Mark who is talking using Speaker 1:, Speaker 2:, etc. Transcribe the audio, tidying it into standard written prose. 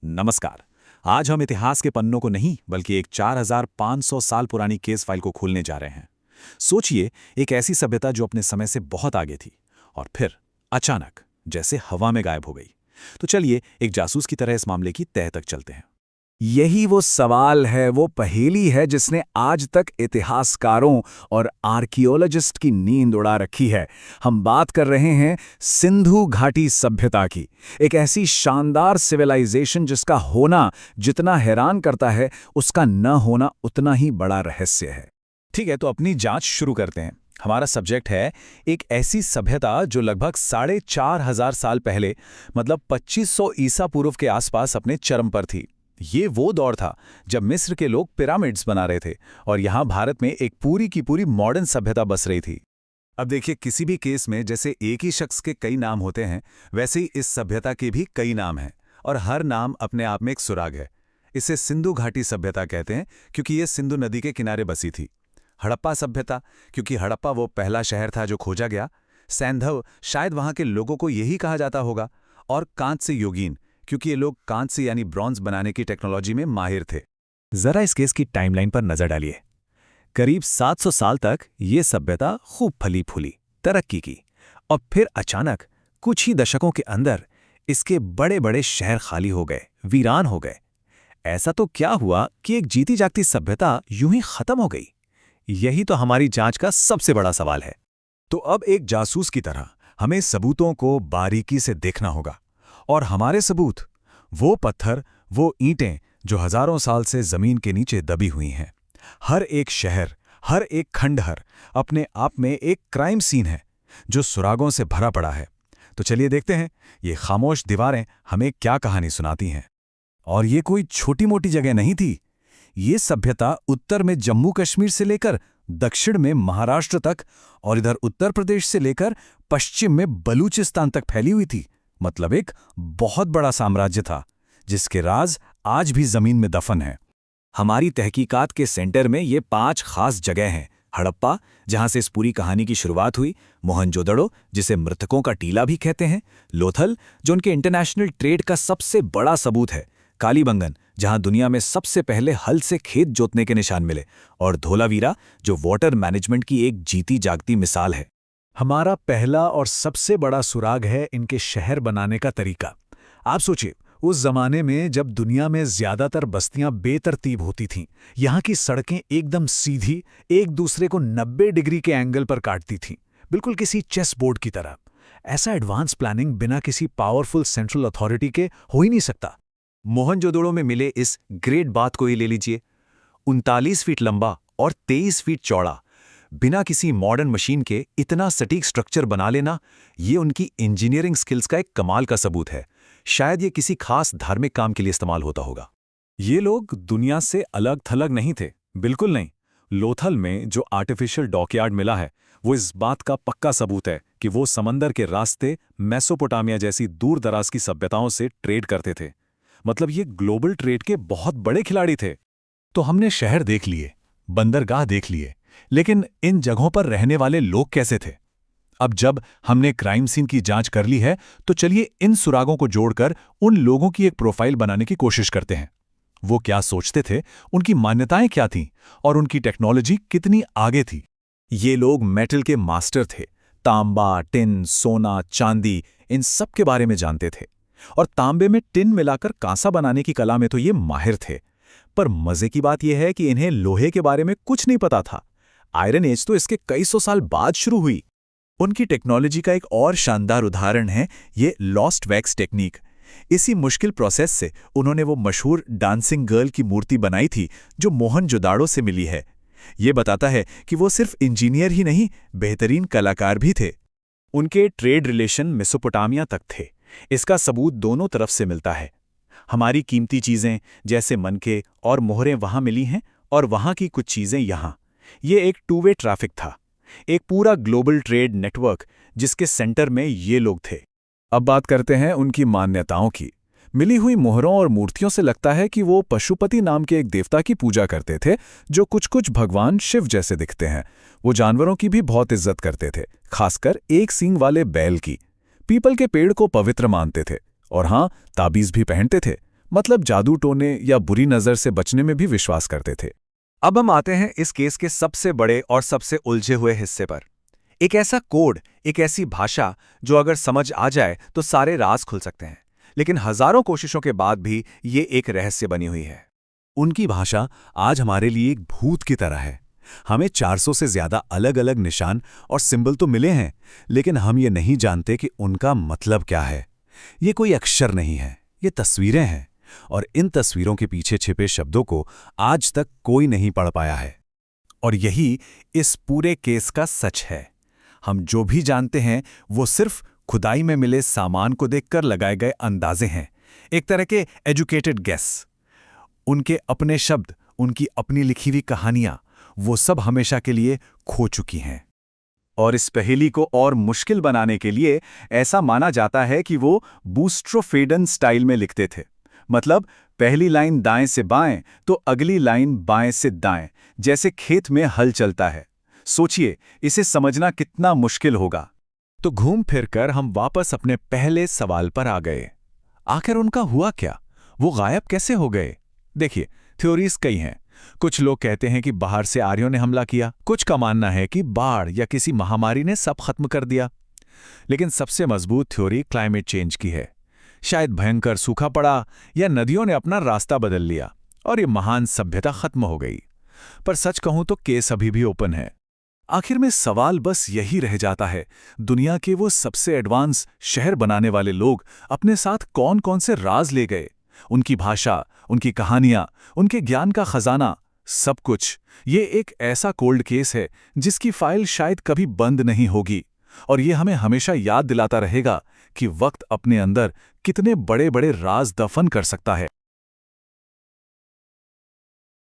Speaker 1: नमस्कार। आज हम इतिहास के पन्नों को नहीं बल्कि एक 4500 साल पुरानी केस फाइल को खोलने जा रहे हैं। सोचिए, एक ऐसी सभ्यता जो अपने समय से बहुत आगे थी और फिर अचानक जैसे हवा में गायब हो गई। तो चलिए एक जासूस की तरह इस मामले की तह तक चलते हैं।
Speaker 2: यही वो सवाल है, वो पहेली है जिसने आज तक इतिहासकारों और आर्कियोलॉजिस्ट की नींद उड़ा रखी है। हम बात कर रहे हैं सिंधु घाटी सभ्यता की, एक ऐसी शानदार सिविलाइजेशन जिसका होना जितना हैरान करता है, उसका न होना उतना ही बड़ा रहस्य है।
Speaker 1: ठीक है, तो अपनी जांच शुरू करते हैं। हमारा सब्जेक्ट है एक ऐसी सभ्यता जो लगभग 4500 साल पहले, मतलब 2500 ईसा पूर्व के आसपास अपने चरम पर थी। ये वो दौर था जब मिस्र के लोग पिरामिड्स बना रहे थे और यहाँ भारत में एक पूरी की पूरी मॉडर्न सभ्यता बस रही थी। अब देखिए, किसी भी केस में जैसे एक ही शख्स के कई नाम होते हैं, वैसे ही इस सभ्यता के भी कई नाम हैं और हर नाम अपने आप में एक सुराग है। इसे सिंधु घाटी सभ्यता कहते हैं क्योंकि ये सिंधु नदी के किनारे बसी थी। हड़प्पा सभ्यता, क्योंकि हड़प्पा वो पहला शहर था जो खोजा गया। सैंधव, शायद वहाँ के लोगों को यही कहा जाता होगा। और कांस्य युगीन, क्योंकि ये लोग कांस्य यानी ब्रॉन्ज बनाने की टेक्नोलॉजी में माहिर थे।
Speaker 2: जरा इस केस की टाइमलाइन पर नजर डालिए। करीब 700 साल तक ये सभ्यता खूब फली फूली, तरक्की की, और फिर अचानक कुछ ही दशकों के अंदर इसके बड़े बड़े शहर खाली हो गए, वीरान हो गए। ऐसा तो क्या हुआ कि एक जीती जागती सभ्यता यूं ही खत्म हो गई? यही तो हमारी जांच का सबसे बड़ा सवाल है।
Speaker 1: तो अब एक जासूस की तरह हमें सबूतों को बारीकी से देखना होगा। और हमारे सबूत, वो पत्थर, वो ईंटें जो हजारों साल से जमीन के नीचे दबी हुई हैं। हर एक शहर, हर एक खंडहर अपने आप में एक क्राइम सीन है जो सुरागों से भरा पड़ा है। तो चलिए देखते हैं ये खामोश दीवारें हमें क्या कहानी सुनाती हैं। और ये कोई छोटी मोटी जगह नहीं थी। ये सभ्यता उत्तर में जम्मू कश्मीर से लेकर दक्षिण में महाराष्ट्र तक और इधर उत्तर प्रदेश से लेकर पश्चिम में बलूचिस्तान तक फैली हुई थी। मतलब एक बहुत बड़ा साम्राज्य था जिसके राज आज भी जमीन में दफन है। हमारी तहकीकात के सेंटर में ये 5 खास जगह हैं। हड़प्पा, जहां से इस पूरी कहानी की शुरुआत हुई। मोहनजोदड़ो, जिसे मृतकों का टीला भी कहते हैं। लोथल, जो उनके इंटरनेशनल ट्रेड का सबसे बड़ा सबूत है। कालीबंगन, जहां दुनिया में सबसे पहले हल से खेत जोतने के निशान मिले। और धोलावीरा, जो वाटर मैनेजमेंट की एक जीती जागती मिसाल है।
Speaker 2: हमारा पहला और सबसे बड़ा सुराग है इनके शहर बनाने का तरीका। आप सोचिए, उस जमाने में जब दुनिया में ज्यादातर बस्तियां बेतरतीब होती थीं, यहाँ की सड़कें एकदम सीधी, एक दूसरे को 90 डिग्री के एंगल पर काटती थीं, बिल्कुल किसी चेस बोर्ड की तरह। ऐसा एडवांस प्लानिंग बिना किसी पावरफुल सेंट्रल अथॉरिटी के हो ही नहीं सकता।
Speaker 1: मोहनजोदड़ो में मिले इस ग्रेट बाथ को ही ले लीजिए। 39 फीट लंबा और 23 फीट चौड़ा, बिना किसी मॉडर्न मशीन के इतना सटीक स्ट्रक्चर बना लेना, ये उनकी इंजीनियरिंग स्किल्स का एक कमाल का सबूत है। शायद ये किसी खास धार्मिक काम के लिए इस्तेमाल होता होगा। ये लोग दुनिया से अलग थलग नहीं थे, बिल्कुल नहीं। लोथल में जो आर्टिफिशियल डॉकयार्ड मिला है, वो इस बात का पक्का सबूत है कि वो समंदर के रास्ते मेसोपोटामिया जैसी दूर दराज की सभ्यताओं से ट्रेड करते थे। मतलब ये ग्लोबल ट्रेड के बहुत बड़े खिलाड़ी थे। तो हमने शहर देख लिए, बंदरगाह देख लिए, लेकिन इन जगहों पर रहने वाले लोग कैसे थे? अब जब हमने क्राइम सीन की जांच कर ली है, तो चलिए इन सुरागों को जोड़कर उन लोगों की एक प्रोफाइल बनाने की कोशिश करते हैं। वो क्या सोचते थे, उनकी मान्यताएं क्या थीं और उनकी टेक्नोलॉजी कितनी आगे थी। ये लोग मेटल के मास्टर थे। तांबा, टिन, सोना, चांदी, इन सब के बारे में जानते थे। और तांबे में टिन मिलाकर कांसा बनाने की कला में तो ये माहिर थे। पर मजे की बात यह है कि इन्हें लोहे के बारे में कुछ नहीं पता था। आयरन एज तो इसके कई सौ साल बाद शुरू हुई। उनकी टेक्नोलॉजी का एक और शानदार उदाहरण है ये लॉस्ट वैक्स टेक्निक। इसी मुश्किल प्रोसेस से उन्होंने वो मशहूर डांसिंग गर्ल की मूर्ति बनाई थी जो मोहनजोदाड़ो से मिली है। ये बताता है कि वो सिर्फ इंजीनियर ही नहीं, बेहतरीन कलाकार भी थे। उनके ट्रेड रिलेशन मेसोपोटामिया तक थे। इसका सबूत दोनों तरफ से मिलता है। हमारी कीमती चीजें जैसे मनके और मोहरें वहां मिली हैं और वहां की कुछ चीजें यहाँ। ये एक 2 वे ट्रैफिक था, एक पूरा ग्लोबल ट्रेड नेटवर्क जिसके सेंटर में ये लोग थे। अब बात करते हैं उनकी मान्यताओं की। मिली हुई मोहरों और मूर्तियों से लगता है कि वो पशुपति नाम के एक देवता की पूजा करते थे जो कुछ भगवान शिव जैसे दिखते हैं। वो जानवरों की भी बहुत इज्जत करते थे, खासकर एक सींग वाले बैल की। पीपल के पेड़ को पवित्र मानते थे और हाँ, ताबीज भी पहनते थे।
Speaker 2: मतलब जादू टोने या बुरी नज़र से बचने में भी विश्वास करते थे।
Speaker 1: अब हम आते हैं इस केस के सबसे बड़े और सबसे उलझे हुए हिस्से पर। एक ऐसा कोड, एक ऐसी भाषा जो अगर समझ आ जाए तो सारे राज खुल सकते हैं, लेकिन हजारों कोशिशों के बाद भी ये एक रहस्य बनी हुई है।
Speaker 2: उनकी भाषा आज हमारे लिए एक भूत की तरह है। हमें 400 से ज्यादा अलग अलग निशान और सिंबल तो मिले हैं, लेकिन हम ये नहीं जानते कि उनका मतलब क्या है। ये कोई अक्षर नहीं है, ये तस्वीरें हैं, और इन तस्वीरों के पीछे छिपे शब्दों को आज तक कोई नहीं पढ़ पाया है। और यही इस पूरे केस का सच है। हम जो भी जानते हैं वो सिर्फ खुदाई में मिले सामान को देखकर लगाए गए अंदाजे हैं, एक तरह के एजुकेटेड गेस। उनके अपने शब्द, उनकी अपनी लिखी हुई कहानियां, वो सब हमेशा के लिए खो चुकी हैं।
Speaker 1: और इस पहेली को और मुश्किल बनाने के लिए ऐसा माना जाता है कि वो बूस्ट्रोफेडन स्टाइल में लिखते थे। मतलब पहली लाइन दाएं से बाएं तो अगली लाइन बाएं से दाएं, जैसे खेत में हल चलता है। सोचिए, इसे समझना कितना मुश्किल होगा।
Speaker 2: तो घूम फिर कर हम वापस अपने पहले सवाल पर आ गए। आखिर उनका हुआ क्या? वो गायब कैसे हो गए? देखिए, थ्योरीज कई हैं। कुछ लोग कहते हैं कि बाहर से आर्यों ने हमला किया, कुछ का मानना है कि बाढ़ या किसी महामारी ने सब खत्म कर दिया। लेकिन सबसे मजबूत थ्योरी क्लाइमेट चेंज की है। शायद भयंकर सूखा पड़ा या नदियों ने अपना रास्ता बदल लिया और ये महान सभ्यता खत्म हो गई। पर सच कहूं तो केस अभी भी ओपन है। आखिर में सवाल बस यही रह जाता है, दुनिया के वो सबसे एडवांस शहर बनाने वाले लोग अपने साथ कौन कौन से राज ले गए? उनकी भाषा, उनकी कहानियां, उनके ज्ञान का खजाना, सब कुछ। ये एक ऐसा कोल्ड केस है जिसकी फाइल शायद कभी बंद नहीं होगी, और ये हमें हमेशा याद दिलाता रहेगा कि वक्त अपने अंदर कितने बड़े बड़े राज दफन कर सकता है।